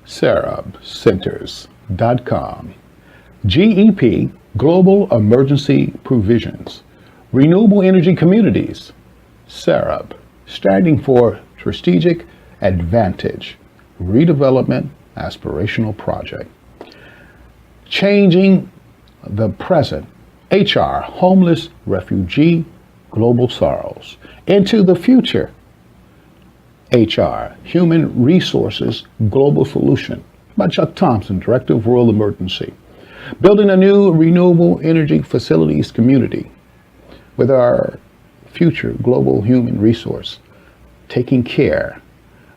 SarapCenters.com. GEP, Global Emergency Provisions. Renewable Energy Communities. SARAP, standing for Strategic Advantage Redevelopment Aspirational Project. Changing the Present, HR, Homeless Refugee Global Sorrows, into the Future, HR, Human Resources Global Solution, by Chuck Thompson, Director of World Emergency. Building a new renewable energy facilities community with our future global human resource, taking care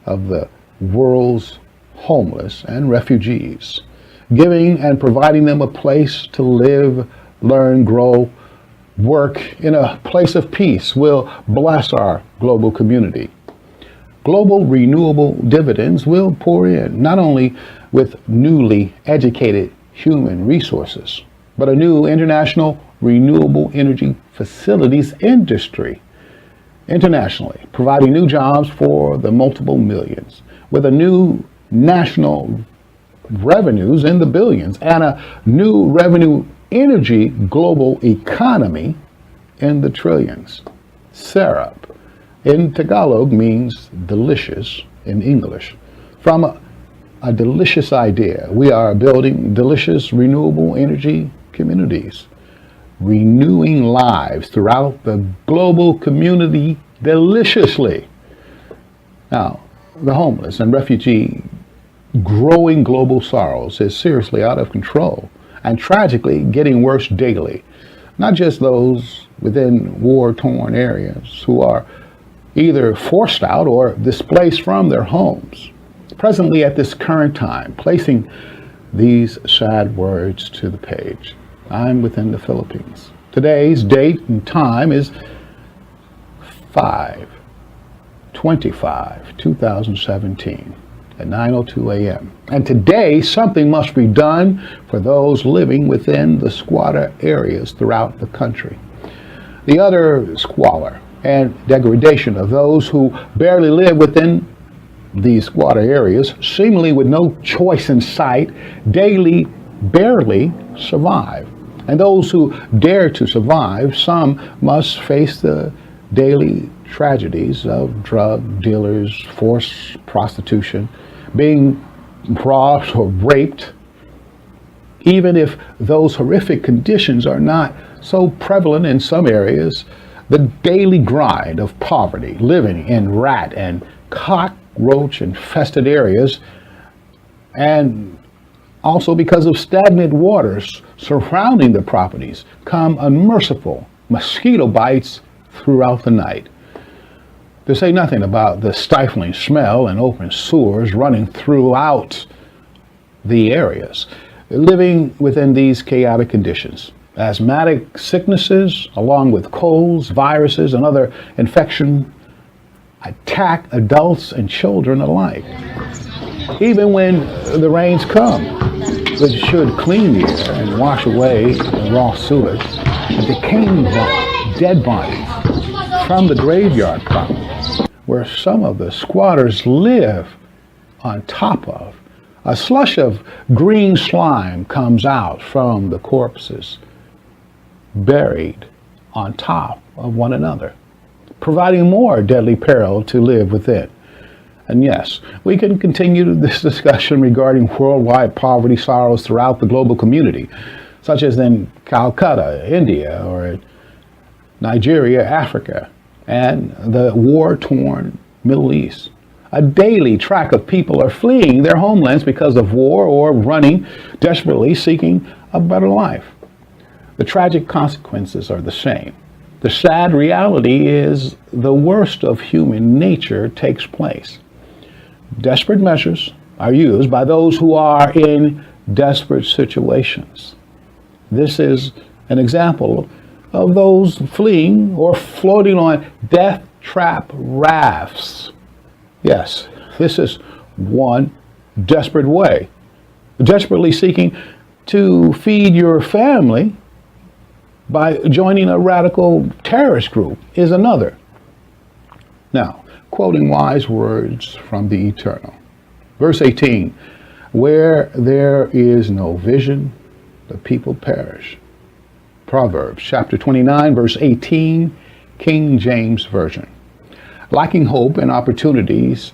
of the world's homeless and refugees, giving and providing them a place to live, learn, grow, work in a place of peace will bless our global community. Global renewable dividends will pour in, not only with newly educated human resources, but a new international renewable energy facilities industry internationally, providing new jobs for the multiple millions, with a new national revenues in the billions and a new revenue energy global economy in the trillions. SARAP in Tagalog means delicious in English. From a delicious idea, we are building delicious renewable energy communities, renewing lives throughout the global community deliciously. Now, the homeless and refugee growing global sorrows is seriously out of control and tragically getting worse daily. Not just those within war-torn areas who are either forced out or displaced from their homes. Presently, at this current time, placing these sad words to the page. I'm within the Philippines. Today's date and time is 5/25/2017 at 9:02 a.m. And today, something must be done for those living within the squatter areas throughout the country. The utter squalor and degradation of those who barely live within these squatter areas, seemingly with no choice in sight, daily barely survive. And those who dare to survive, some must face the daily tragedies of drug dealers, forced prostitution, being robbed or raped. Even if those horrific conditions are not so prevalent in some areas, the daily grind of poverty, living in rat and cockroach infested areas, and also because of stagnant waters surrounding the properties, come unmerciful mosquito bites throughout the night. To say nothing about the stifling smell and open sewers running throughout the areas. Living within these chaotic conditions, asthmatic sicknesses, along with colds, viruses, and other infection, attack adults and children alike. Even when the rains come, which should clean the air and wash away the raw sewage, the decaying dead bodies from the graveyard properties, where some of the squatters live on top of. A slush of green slime comes out from the corpses, buried on top of one another, providing more deadly peril to live within. And yes, we can continue this discussion regarding worldwide poverty sorrows throughout the global community, such as in Calcutta, India, or Nigeria, Africa, and the war-torn Middle East. A daily track of people are fleeing their homelands because of war or running desperately seeking a better life. The tragic consequences are the same. The sad reality is the worst of human nature takes place. Desperate measures are used by those who are in desperate situations. This is an example of those fleeing or floating on death trap rafts. Yes, this is one desperate way. Desperately seeking to feed your family by joining a radical terrorist group is another. Now, quoting wise words from the Eternal. Verse 18, Where there is no vision, the people perish. Proverbs chapter 29, verse 18, King James Version. Lacking hope and opportunities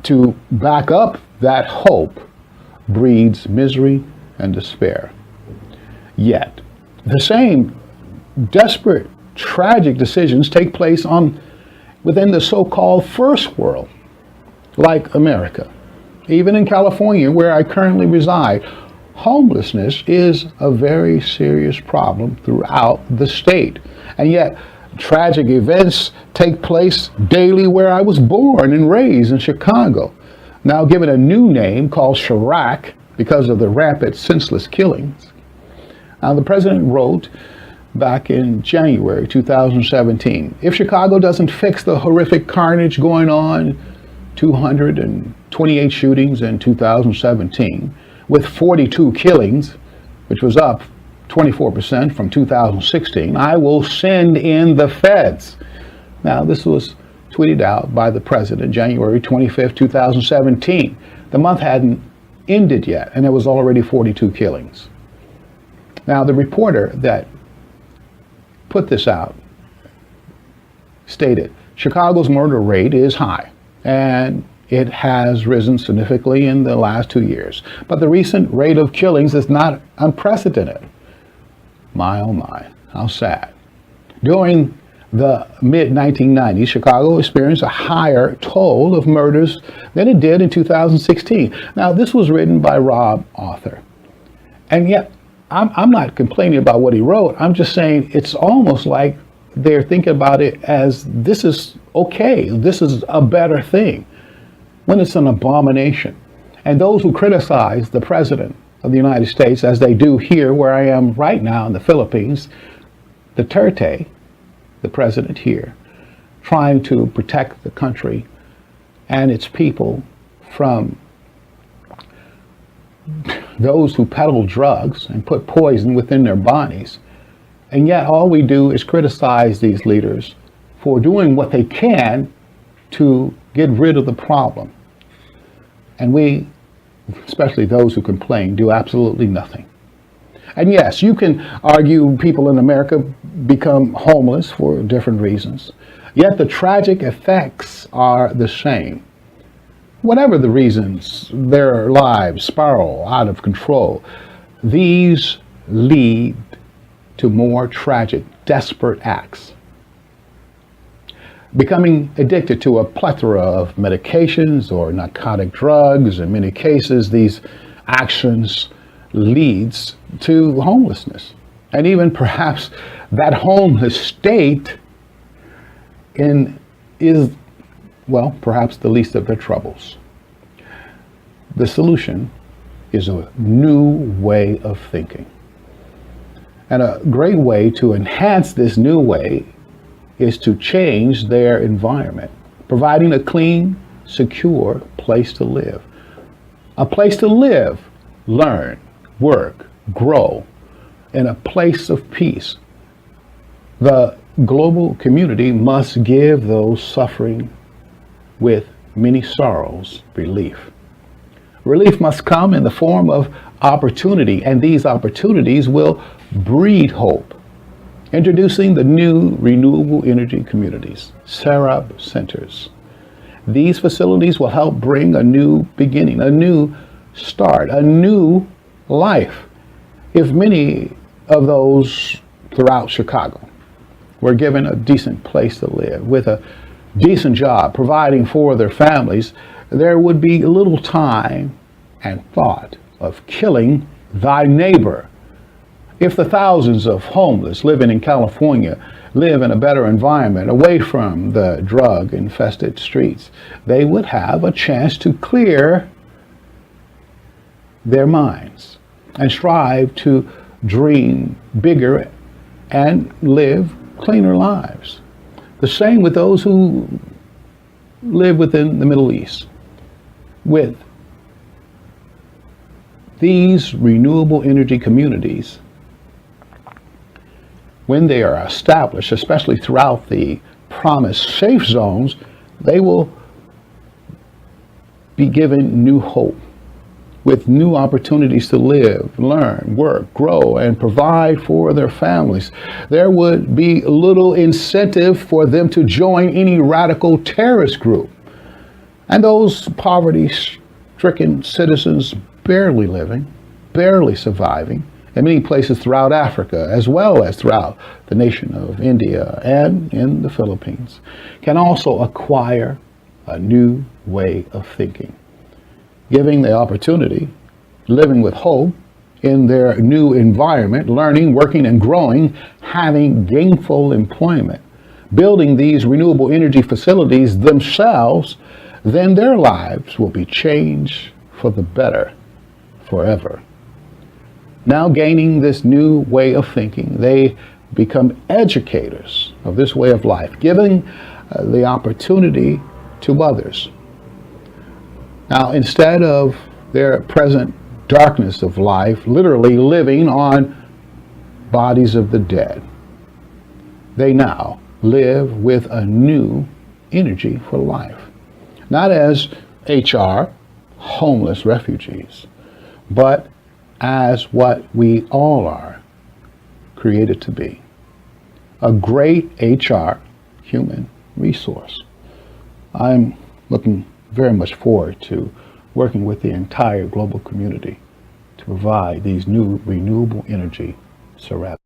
to back up that hope breeds misery and despair. Yet, the same desperate, tragic decisions take place within the so-called first world, like America. Even in California, where I currently reside, homelessness is a very serious problem throughout the state. And yet, tragic events take place daily where I was born and raised in Chicago, now given a new name called SARAP because of the rampant senseless killings. Now, the president wrote back in January 2017, if Chicago doesn't fix the horrific carnage going on, 228 shootings in 2017, with 42 killings, which was up 24% from 2016, I will send in the feds. Now, this was tweeted out by the president January 25th, 2017. The month hadn't ended yet, and there was already 42 killings. Now, the reporter that put this out stated, Chicago's murder rate is high, and it has risen significantly in the last 2 years. But the recent rate of killings is not unprecedented. My, oh my, how sad. During the mid-1990s, Chicago experienced a higher toll of murders than it did in 2016. Now, this was written by Rob Arthur. And yet, I'm not complaining about what he wrote. I'm just saying it's almost like they're thinking about it as this is okay, this is a better thing, when it's an abomination. And those who criticize the president of the United States, as they do here where I am right now in the Philippines, Duterte, the president here, trying to protect the country and its people from those who peddle drugs and put poison within their bodies. And yet all we do is criticize these leaders for doing what they can to get rid of the problem. And we, especially those who complain, do absolutely nothing. And yes, you can argue people in America become homeless for different reasons, yet the tragic effects are the same. Whatever the reasons, their lives spiral out of control. These lead to more tragic, desperate acts. Becoming addicted to a plethora of medications or narcotic drugs. In many cases, these actions leads to homelessness. And even perhaps that homeless state is, well, perhaps the least of their troubles. The solution is a new way of thinking. And a great way to enhance this new way is to change their environment, providing a clean, secure place to live. A place to live, learn, work, grow, in a place of peace. The global community must give those suffering with many sorrows relief. Relief must come in the form of opportunity, and these opportunities will breed hope. Introducing the new renewable energy communities, SARAP centers. These facilities will help bring a new beginning, a new start, a new life. If many of those throughout Chicago were given a decent place to live with a decent job, providing for their families, there would be little time and thought of killing thy neighbor. If the thousands of homeless living in California live in a better environment away from the drug-infested streets, they would have a chance to clear their minds and strive to dream bigger and live cleaner lives. The same with those who live within the Middle East. With these renewable energy communities, when they are established, especially throughout the promised safe zones, they will be given new hope, with new opportunities to live, learn, work, grow, and provide for their families. There would be little incentive for them to join any radical terrorist group. And those poverty-stricken citizens barely living, barely surviving in many places throughout Africa, as well as throughout the nation of India and in the Philippines, can also acquire a new way of thinking, giving the opportunity, living with hope in their new environment, learning, working, and growing, having gainful employment, building these renewable energy facilities themselves, then their lives will be changed for the better forever. Now gaining this new way of thinking, they become educators of this way of life, giving the opportunity to others. Now, instead of their present darkness of life, literally living on bodies of the dead, they now live with a new energy for life. Not as HR, homeless refugees, but as what we all are created to be. A great HR, human resource. I'm looking very much forward to working with the entire global community to provide these new renewable energy SARAP.